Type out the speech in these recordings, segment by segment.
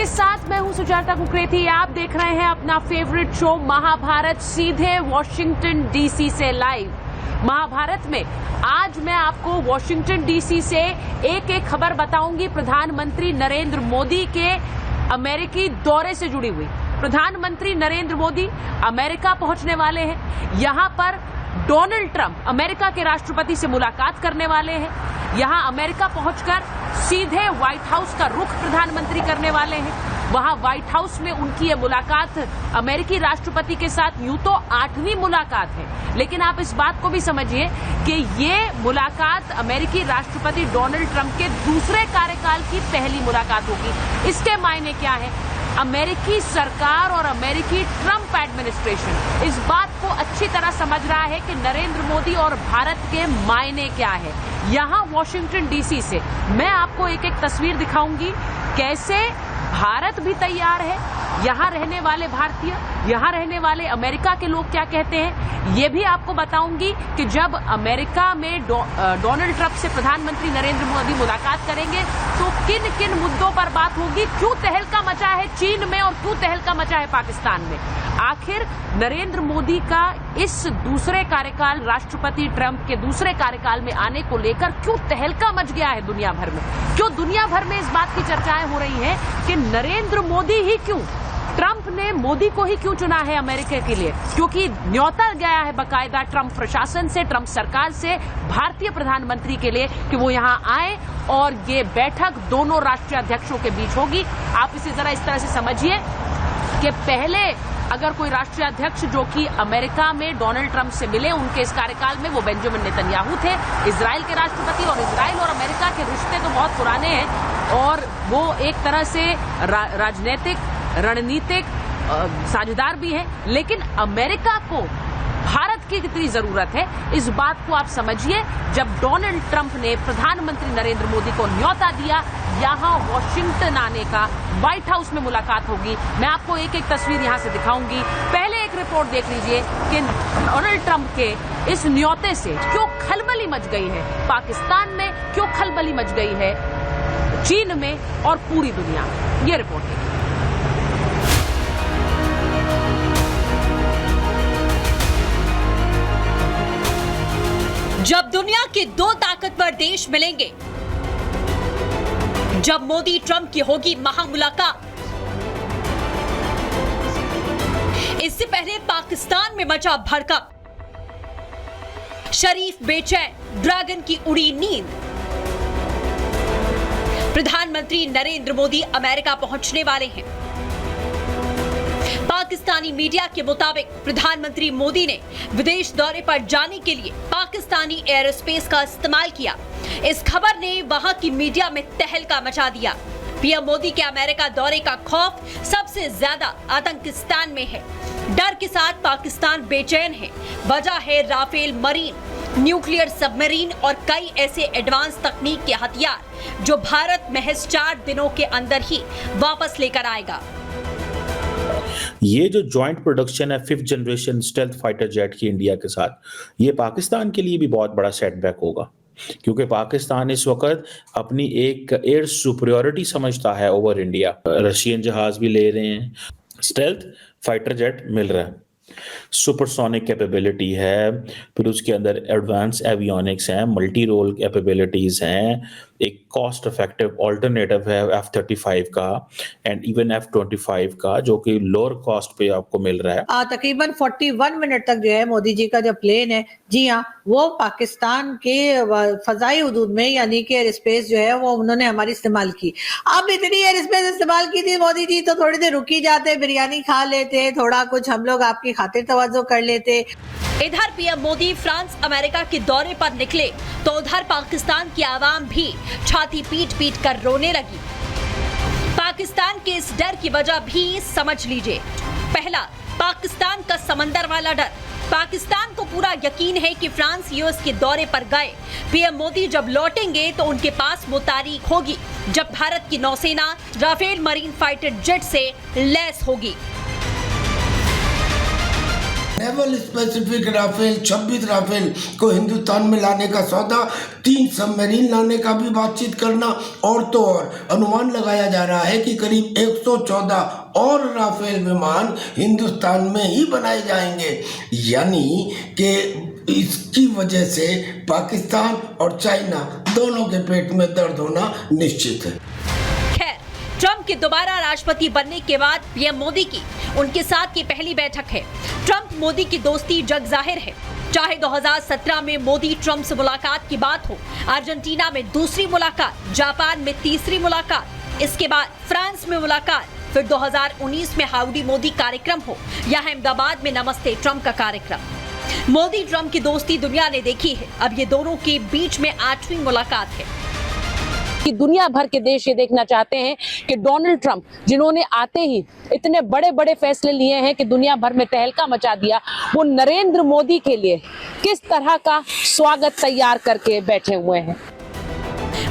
आपके साथ मैं हूं सुजाता कुकरेती। आप देख रहे हैं अपना फेवरेट शो महाभारत सीधे वॉशिंगटन डीसी से लाइव। महाभारत में आज मैं आपको वॉशिंगटन डीसी से एक एक खबर बताऊंगी प्रधानमंत्री नरेंद्र मोदी के अमेरिकी दौरे से जुड़ी हुई। प्रधानमंत्री नरेंद्र मोदी अमेरिका पहुंचने वाले हैं। यहां पर डोनाल्ड ट्रंप अमेरिका के राष्ट्रपति से मुलाकात करने वाले हैं। यहां अमेरिका पहुंचकर सीधे व्हाइट हाउस का रुख प्रधानमंत्री करने वाले हैं। वहां व्हाइट हाउस में उनकी ये मुलाकात अमेरिकी राष्ट्रपति के साथ यूं तो 8वीं मुलाकात है, लेकिन आप इस बात को भी समझिए कि ये मुलाकात अमेरिकी राष्ट्रपति डोनाल्ड ट्रंप के दूसरे कार्यकाल की पहली मुलाकात होगी। इसके मायने क्या है? अमेरिकी सरकार और अमेरिकी ट्रंप एडमिनिस्ट्रेशन इस बात को अच्छी तरह समझ रहा है कि नरेंद्र मोदी और भारत के मायने क्या है। यहां वॉशिंगटन डीसी से मैं आपको एक एक तस्वीर दिखाऊंगी, कैसे भारत भी तैयार है। यहां रहने वाले भारतीय, यहां रहने वाले अमेरिका के लोग क्या कहते हैं, ये भी आपको बताऊंगी कि जब अमेरिका में डोनाल्ड ट्रंप से प्रधानमंत्री नरेंद्र मोदी मुलाकात करेंगे तो किन किन मुद्दों पर बात होगी, क्यों तहलका मचा है चीन में और क्यों तहलका मचा है पाकिस्तान में। आखिर नरेंद्र मोदी का इस दूसरे कार्यकाल, राष्ट्रपति ट्रंप के दूसरे कार्यकाल में आने को लेकर क्यों तहलका मच गया है दुनिया भर में, क्यों दुनिया भर में इस बात की चर्चाएं हो रही हैं कि नरेंद्र मोदी ही क्यों, ट्रंप ने मोदी को ही क्यों चुना है अमेरिका के लिए, क्योंकि न्योता गया है बकायदा ट्रंप प्रशासन से, ट्रंप सरकार से भारतीय प्रधानमंत्री के लिए कि वो यहां आए और ये बैठक दोनों राष्ट्रीय अध्यक्षों के बीच होगी। आप इसे जरा इस तरह से समझिए कि पहले अगर कोई राष्ट्रीय अध्यक्ष जो कि अमेरिका में डोनाल्ड ट्रंप से मिले उनके इस कार्यकाल में, वो बेंजामिन नेतन्याहू थे, इजराइल के राष्ट्रपति, और इजराइल और अमेरिका के रिश्ते तो बहुत पुराने हैं और वो एक तरह से राजनीतिक रणनीतिक साझेदार भी है। लेकिन अमेरिका को भारत की कितनी जरूरत है, इस बात को आप समझिए। जब डोनाल्ड ट्रंप ने प्रधानमंत्री नरेंद्र मोदी को न्योता दिया यहां वॉशिंगटन आने का, व्हाइट हाउस में मुलाकात होगी, मैं आपको एक एक तस्वीर यहां से दिखाऊंगी। पहले एक रिपोर्ट देख लीजिए कि डोनाल्ड ट्रंप के इस न्योते से क्यों खलबली मच गई है पाकिस्तान में, क्यों खलबली मच गई है चीन में और पूरी दुनिया में। ये रिपोर्ट है। जब दुनिया के दो ताकतवर देश मिलेंगे, जब मोदी ट्रंप की होगी महामुलाकात, इससे पहले पाकिस्तान में मचा भड़कम, शरीफ बेचैन, ड्रैगन की उड़ी नींद। प्रधानमंत्री नरेंद्र मोदी अमेरिका पहुंचने वाले हैं। पाकिस्तानी मीडिया के मुताबिक प्रधानमंत्री मोदी ने विदेश दौरे पर जाने के लिए पाकिस्तानी एयर स्पेस का इस्तेमाल किया। इस खबर ने वहां की मीडिया में तहलका मचा दिया। पीएम मोदी के अमेरिका दौरे का खौफ सबसे ज्यादा आतंकिस्तान में है। डर के साथ पाकिस्तान बेचैन है। वजह है राफेल मरीन, न्यूक्लियर सबमरीन और कई ऐसे एडवांस तकनीक के हथियार जो भारत महज 4 दिनों के अंदर ही वापस लेकर आएगा। ये जो जॉइंट प्रोडक्शन है 5th generation stealth fighter jet की इंडिया के साथ, ये पाकिस्तान के लिए भी बहुत बड़ा सेटबैक होगा, क्योंकि पाकिस्तान इस वक्त अपनी एक एयर सुपरियोरिटी समझता है ओवर इंडिया। रशियन जहाज भी ले रहे हैं, स्टेल्थ फाइटर जेट मिल रहा है, सुपरसोनिक कैपेबिलिटी है, फिर उसके अंदर एडवांस एवियोनिक्स हैं, मल्टी रोल कैपेबिलिटीज हैं, एक कॉस्ट इफेक्टिव ऑल्टरनेटिव है F-35 का एंड इवन F-25 का, जो कि लोअर कॉस्ट पे आपको मिल रहा है। तकरीबन 41 मिनट तक जो है मोदी जी का जो प्लेन है, जी हाँ, वो पाकिस्तान के फजाई हुदूद में, यानी कि एयर स्पेस जो है वो उन्होंने हमारी इस्तेमाल की। अब इतनी एयर स्पेस इस्तेमाल की थी मोदी जी तो थोड़ी देर रुकी जाते, बिरयानी खा लेते, थोड़ा कुछ हम लोग आपकी खातिर तवज्जो कर लेते। इधर पीएम मोदी फ्रांस अमेरिका के दौरे पर निकले तो उधर पाकिस्तान की आवाम भी छाती पीट पीट कर रोने लगी। पाकिस्तान के इस डर की वजह भी समझ लीजिए। पहला, पाकिस्तान का समंदर वाला डर। पाकिस्तान को पूरा यकीन है कि फ्रांस यूएस के दौरे पर गए पीएम मोदी जब लौटेंगे तो उनके पास वो तारीख होगी जब भारत की नौसेना राफेल मरीन फाइटर जेट से लैस होगी। नेवल स्पेसिफिक राफेल 26 राफेल को हिंदुस्तान में लाने का सौदा, 3 सबमरीन लाने का भी बातचीत करना, और तो और अनुमान लगाया जा रहा है कि करीब 114 और राफेल विमान हिंदुस्तान में ही बनाए जाएंगे। यानी कि इसकी वजह से पाकिस्तान और चाइना दोनों के पेट में दर्द होना निश्चित है। ट्रंप के दोबारा राष्ट्रपति बनने के बाद पीएम मोदी की उनके साथ की पहली बैठक है। ट्रंप मोदी की दोस्ती जग जाहिर है। चाहे 2017 में मोदी ट्रंप से मुलाकात की बात हो, अर्जेंटीना में दूसरी मुलाकात, जापान में तीसरी मुलाकात, इसके बाद फ्रांस में मुलाकात, फिर 2019 में हाउडी मोदी कार्यक्रम हो या अहमदाबाद में नमस्ते ट्रंप का कार्यक्रम। मोदी ट्रंप की दोस्ती दुनिया ने देखी है। अब ये दोनों के बीच में 8वीं मुलाकात है कि दुनिया भर के देश ये देखना चाहते हैं कि डोनाल्ड ट्रंप, जिन्होंने आते ही इतने बड़े बड़े फैसले लिए हैं कि दुनिया भर में तहलका मचा दिया, वो नरेंद्र मोदी के लिए किस तरह का स्वागत तैयार करके बैठे हुए हैं।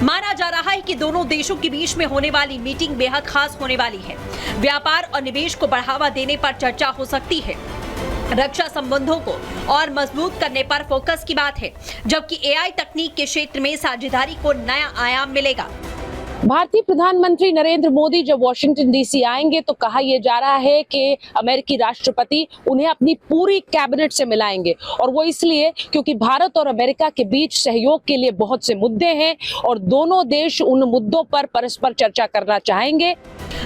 माना जा रहा है कि दोनों देशों के बीच में होने वाली मीटिंग बेहद खास होने वाली है। व्यापार और निवेश को बढ़ावा देने पर चर्चा हो सकती है। रक्षा संबंधों को और मजबूत करने पर फोकस की बात है, जबकि एआई तकनीक के क्षेत्र में साझेदारी को नया आयाम मिलेगा। भारतीय प्रधानमंत्री नरेंद्र मोदी जब वॉशिंगटन डीसी आएंगे तो कहा यह जा रहा है कि अमेरिकी राष्ट्रपति उन्हें अपनी पूरी कैबिनेट से मिलाएंगे, और वो इसलिए क्योंकि भारत और अमेरिका के बीच सहयोग के लिए बहुत से मुद्दे हैं और दोनों देश उन मुद्दों पर परस्पर चर्चा करना चाहेंगे।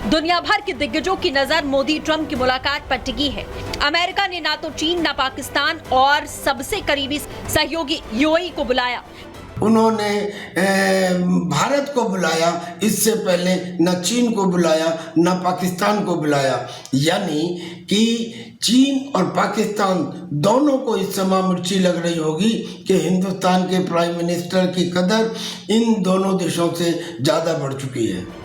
दुनिया भर के दिग्गजों की नजर मोदी ट्रंप की मुलाकात पर टिकी है। अमेरिका ने ना तो चीन, ना पाकिस्तान और सबसे करीबी सहयोगी यूएई को बुलाया। उन्होंने भारत को बुलाया, इससे पहले न चीन को बुलाया न पाकिस्तान को बुलाया। यानी कि चीन और पाकिस्तान दोनों को इस समय मिर्ची लग रही होगी कि हिंदुस्तान के प्राइम मिनिस्टर की कदर इन दोनों देशों से ज़्यादा बढ़ चुकी है।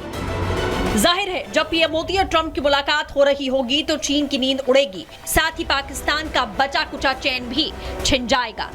जाहिर है जब पीएम मोदी और ट्रंप की मुलाकात हो रही होगी तो चीन की नींद उड़ेगी, साथ ही पाकिस्तान का बचा कुचा चैन भी छिन जाएगा।